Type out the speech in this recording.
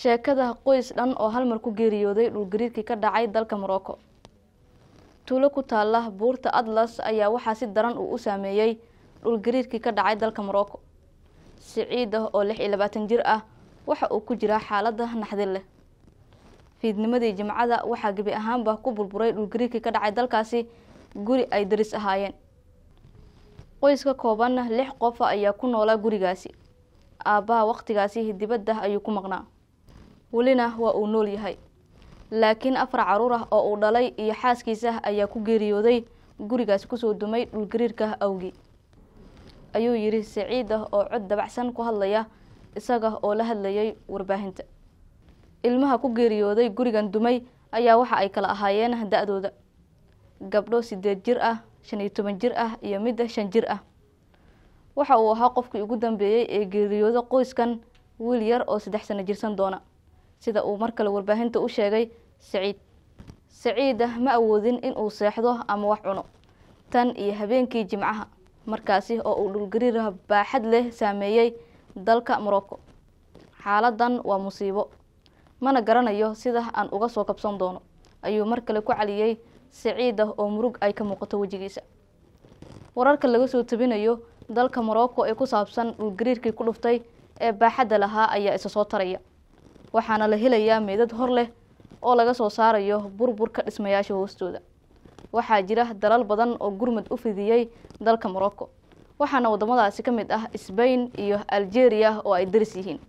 sheekada qoys dhan oo hal mar ku geeriyooday dhul gariirkii ka dhacay dalka Morocco. Tuulo ku taala buurta Atlas ayaa waxaa si daran u saameeyay dhul gariirkii ka dhacay dalka Morocco. Saciid oo 26 jir ah waxa uu ku jira xaalad naxdin leh. Fiidnimadii Jimcada waxa gabi ahaanba ku burburay dhul gariirkii ka dhacay dalkaasi guri ay daris ahaayeen. Qoyska kooban 6 qof ayaa ku noolaa gurigaasi. Aabaha waqtigaasi dibadda ayuu ku maqnaa. Walina waa uu nool yahay. Laakiin 4 caruur ah oo uu dhalay iyo xaaskiisa ayaa ku geeriyooday gurigaas ku soo dumay dhul gariirka awgi. Ayuu yiri Saciid oo cod dabacsan ku hadlaya isaga oo la hadlayay warbaahinta. Ilmaha ku geeriyooday gurigan dumay ayaa waxa ay kala ahaayeen da'dooda. Gabdho 8 jir ah, 15 jir ah iyo mid 5 jir ah. Waxa uu ahaa qofkii ugu dambeeyay ee geeriyooda qoyskan wiil yar oo 3 sano jirsan doona. Sida uu markale warbaahinta u sheegay Saciid. Saciid ma awoodin in uu seexdo ama wax cuno. Tan iyo habeenkii Jimcaha markaasi oo uu dhul gariir baaxad leh saameeyay dalka Morocco. Xaaladan waa musiibo. Mana garanayo sida aan uga soo kabsan doono. Ayuu markale ku caliyay Saciid oo murug ay ka muuqato wajigiisa. Wararka laga soo tabinayo dalka Morocco ee ku saabsan dhul gariirkii ku dhuftay ee baaxadda lahaa ayaa isa soo taraya. Waxaana la helayaa meedad hor leh oo laga soo saarayo burburka dhismayaasha hoostooda. Waxaa jira dalal badan oo gurmad u fidiyay dalka Morocco. Waxaana wadamadaasi ka mid ah Spain iyo Algeria oo ay daris yihiin.